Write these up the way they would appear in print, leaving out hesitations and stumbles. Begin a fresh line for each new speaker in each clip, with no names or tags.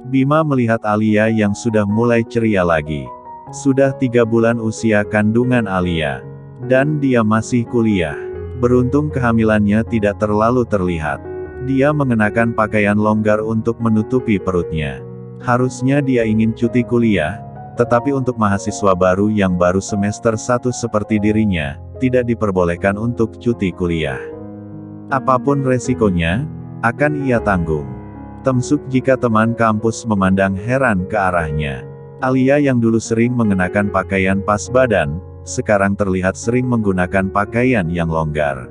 Bima melihat Alia yang sudah mulai ceria lagi. Sudah 3 bulan usia kandungan Alia. Dan dia masih kuliah. Beruntung kehamilannya tidak terlalu terlihat. Dia mengenakan pakaian longgar untuk menutupi perutnya. Harusnya dia ingin cuti kuliah, tetapi untuk mahasiswa baru yang baru semester 1 seperti dirinya, tidak diperbolehkan untuk cuti kuliah. Apapun resikonya, akan ia tanggung. Termasuk jika teman kampus memandang heran ke arahnya. Alia yang dulu sering mengenakan pakaian pas badan, sekarang terlihat sering menggunakan pakaian yang longgar.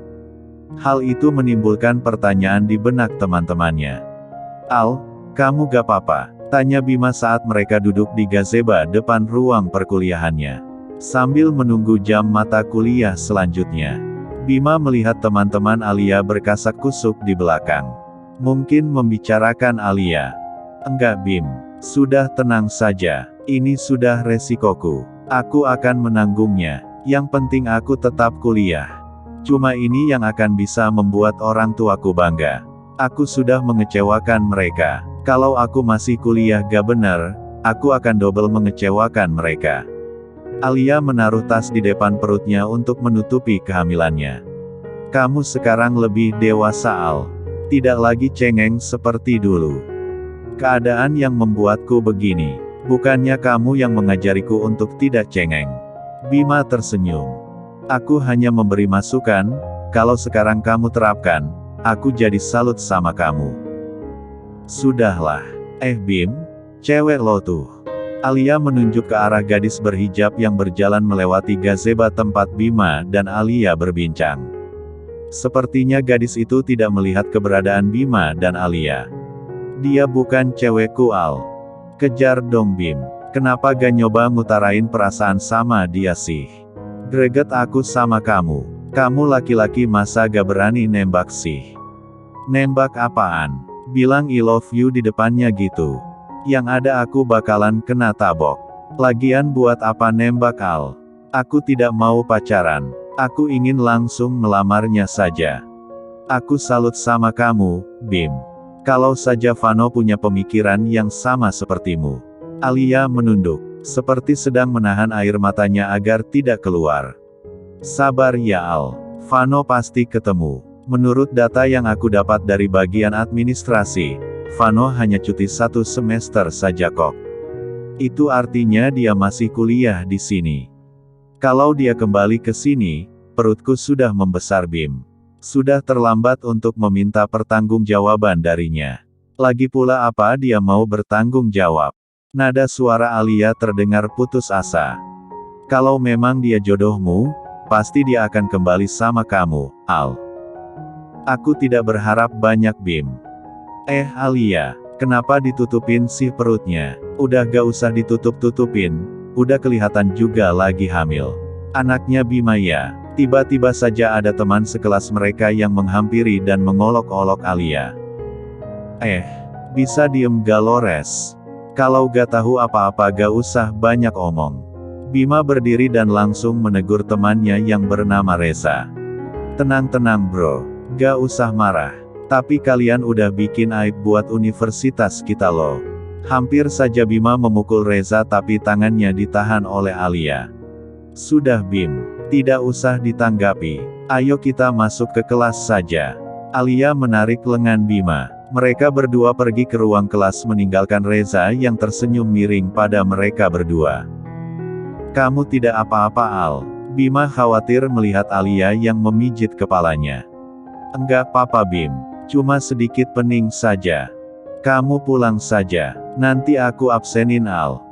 Hal itu menimbulkan pertanyaan di benak teman-temannya. "Al, kamu gak apa-apa?" tanya Bima saat mereka duduk di gazebo depan ruang perkuliahannya. Sambil menunggu jam mata kuliah selanjutnya. Bima melihat teman-teman Alia berkasak kusuk di belakang. Mungkin membicarakan Alia. "Enggak Bim, sudah tenang saja, ini sudah resikoku. Aku akan menanggungnya, yang penting aku tetap kuliah. Cuma ini yang akan bisa membuat orang tuaku bangga. Aku sudah mengecewakan mereka. Kalau aku masih kuliah gak bener, aku akan double mengecewakan mereka." Alia menaruh tas di depan perutnya untuk menutupi kehamilannya. "Kamu sekarang lebih dewasa Al. Tidak lagi cengeng seperti dulu. Keadaan yang membuatku begini. Bukannya kamu yang mengajariku untuk tidak cengeng." Bima tersenyum. "Aku hanya memberi masukan, kalau sekarang kamu terapkan, aku jadi salut sama kamu." "Sudahlah. Bim, cewek lo tuh." Alia menunjuk ke arah gadis berhijab yang berjalan melewati gazebo tempat Bima dan Alia berbincang. Sepertinya gadis itu tidak melihat keberadaan Bima dan Alia. "Dia bukan cewekku Al. Kejar dong Bim. Kenapa gak nyoba ngutarain perasaan sama dia sih? Greget aku sama kamu. Kamu laki-laki masa gak berani nembak sih?" "Nembak apaan? Bilang I love you di depannya gitu. Yang ada aku bakalan kena tabok. Lagian buat apa nembak Al? Aku tidak mau pacaran. Aku ingin langsung melamarnya saja." "Aku salut sama kamu, Bim. Kalau saja Vano punya pemikiran yang sama sepertimu." Alia menunduk, seperti sedang menahan air matanya agar tidak keluar. "Sabar ya Al. Vano pasti ketemu. Menurut data yang aku dapat dari bagian administrasi, Vano hanya cuti 1 semester saja kok. Itu artinya dia masih kuliah di sini. Kalau dia kembali ke sini, perutku sudah membesar Bim. Sudah terlambat untuk meminta pertanggungjawaban darinya. Lagi pula apa dia mau bertanggung jawab?" Nada suara Alia terdengar putus asa. "Kalau memang dia jodohmu, pasti dia akan kembali sama kamu, Al. Aku tidak berharap banyak Bim." Alia, kenapa ditutupin sih perutnya? Udah gak usah ditutup-tutupin, udah kelihatan juga lagi hamil. Anaknya Bima ya." Tiba-tiba saja ada teman sekelas mereka yang menghampiri dan mengolok-olok Alia. Bisa diem gak Lores? Kalau gak tahu apa-apa gak usah banyak omong." Bima berdiri dan langsung menegur temannya yang bernama Reza. "Tenang-tenang bro, gak usah marah. Tapi kalian udah bikin aib buat universitas kita loh." Hampir saja Bima memukul Reza tapi tangannya ditahan oleh Alia. "Sudah Bim, tidak usah ditanggapi. Ayo kita masuk ke kelas saja." Alia menarik lengan Bima. Mereka berdua pergi ke ruang kelas meninggalkan Reza yang tersenyum miring pada mereka berdua. "Kamu tidak apa-apa Al?" Bima khawatir melihat Alia yang memijit kepalanya. "Enggak apa-apa Bim, cuma sedikit pening saja. Kamu pulang saja, nanti aku absenin Al."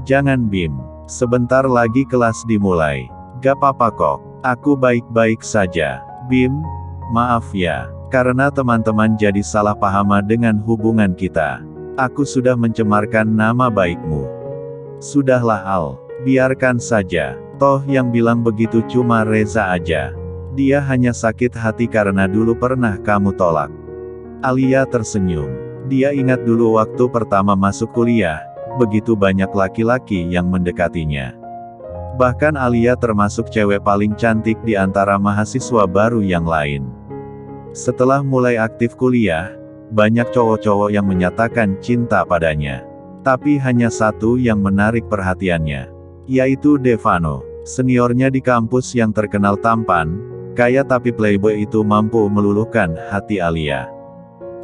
"Jangan Bim, sebentar lagi kelas dimulai." "Gak apa-apa kok, aku baik-baik saja." "Bim, maaf ya, karena teman-teman jadi salah paham dengan hubungan kita. Aku sudah mencemarkan nama baikmu." "Sudahlah Al, biarkan saja. Toh yang bilang begitu cuma Reza aja. Dia hanya sakit hati karena dulu pernah kamu tolak." Alia tersenyum. Dia ingat dulu waktu pertama masuk kuliah, begitu banyak laki-laki yang mendekatinya. Bahkan Alia termasuk cewek paling cantik di antara mahasiswa baru yang lain. Setelah mulai aktif kuliah, banyak cowok-cowok yang menyatakan cinta padanya. Tapi hanya satu yang menarik perhatiannya, yaitu Devano, seniornya di kampus yang terkenal tampan, kaya tapi playboy itu mampu meluluhkan hati Alia.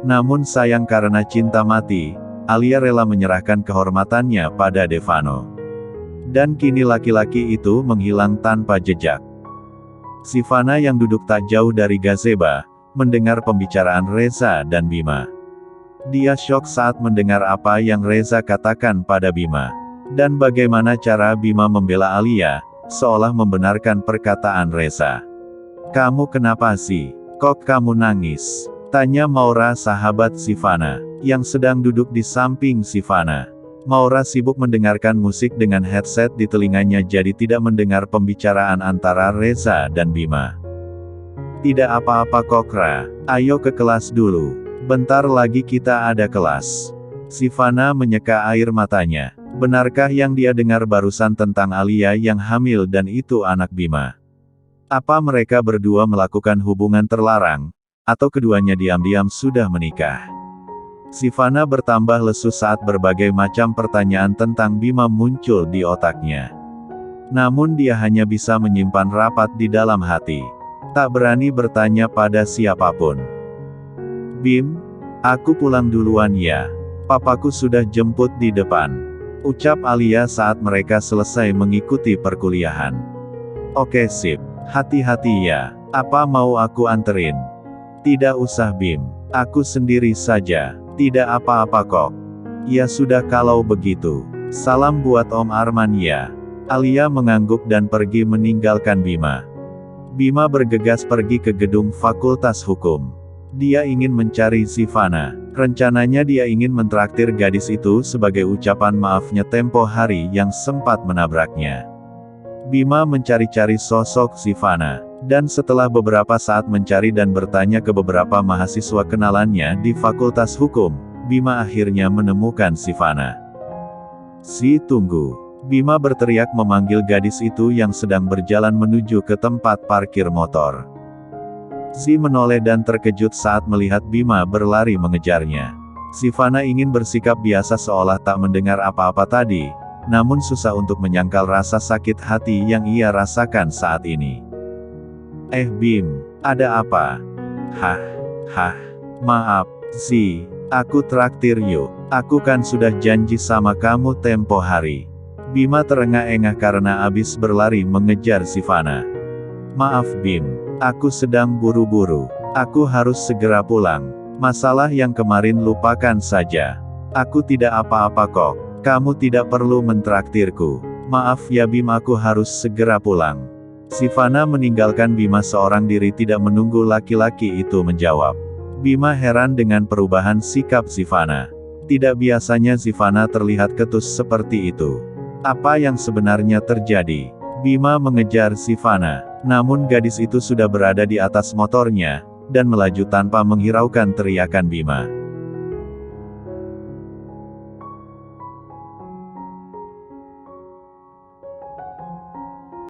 Namun sayang karena cinta mati, Alia rela menyerahkan kehormatannya pada Devano. Dan kini laki-laki itu menghilang tanpa jejak. Sivana yang duduk tak jauh dari gazebo, mendengar pembicaraan Reza dan Bima. Dia syok saat mendengar apa yang Reza katakan pada Bima. Dan bagaimana cara Bima membela Alia, seolah membenarkan perkataan Reza. "Kamu kenapa sih? Kok kamu nangis?" tanya Maura sahabat Sivana, yang sedang duduk di samping Sivana. Maura sibuk mendengarkan musik dengan headset di telinganya jadi tidak mendengar pembicaraan antara Reza dan Bima. "Tidak apa-apa Kokra, ayo ke kelas dulu. Bentar lagi kita ada kelas." Sivana menyeka air matanya. Benarkah yang dia dengar barusan tentang Alia yang hamil dan itu anak Bima? Apa mereka berdua melakukan hubungan terlarang? Atau keduanya diam-diam sudah menikah? Sivana bertambah lesu saat berbagai macam pertanyaan tentang Bima muncul di otaknya. Namun dia hanya bisa menyimpan rapat di dalam hati. Tak berani bertanya pada siapapun. "Bim, aku pulang duluan ya. Papaku sudah jemput di depan," ucap Alia saat mereka selesai mengikuti perkuliahan. "Oke sip, hati-hati ya. Apa mau aku anterin?" "Tidak usah Bim, aku sendiri saja. Tidak apa-apa kok." "Ya sudah kalau begitu. Salam buat Om Arman ya." Alia mengangguk dan pergi meninggalkan Bima. Bima bergegas pergi ke gedung Fakultas Hukum. Dia ingin mencari Sivana. Rencananya dia ingin mentraktir gadis itu sebagai ucapan maafnya tempo hari yang sempat menabraknya. Bima mencari-cari sosok Sivana. Dan setelah beberapa saat mencari dan bertanya ke beberapa mahasiswa kenalannya di Fakultas Hukum, Bima akhirnya menemukan Sivana. "Si, tunggu." Bima berteriak memanggil gadis itu yang sedang berjalan menuju ke tempat parkir motor. Si menoleh dan terkejut saat melihat Bima berlari mengejarnya. Sivana ingin bersikap biasa seolah tak mendengar apa-apa tadi, namun susah untuk menyangkal rasa sakit hati yang ia rasakan saat ini. Bim, ada apa?" Hah, maaf, Si, aku traktir yuk. Aku kan sudah janji sama kamu tempo hari." Bima terengah-engah karena abis berlari mengejar Sivana. "Maaf Bim, aku sedang buru-buru. Aku harus segera pulang. Masalah yang kemarin lupakan saja. Aku tidak apa-apa kok. Kamu tidak perlu mentraktirku. Maaf ya Bim, aku harus segera pulang." Sivana meninggalkan Bima seorang diri tidak menunggu laki-laki itu menjawab. Bima heran dengan perubahan sikap Sivana. Tidak biasanya Sivana terlihat ketus seperti itu. Apa yang sebenarnya terjadi? Bima mengejar Sivana, namun gadis itu sudah berada di atas motornya, dan melaju tanpa menghiraukan teriakan Bima.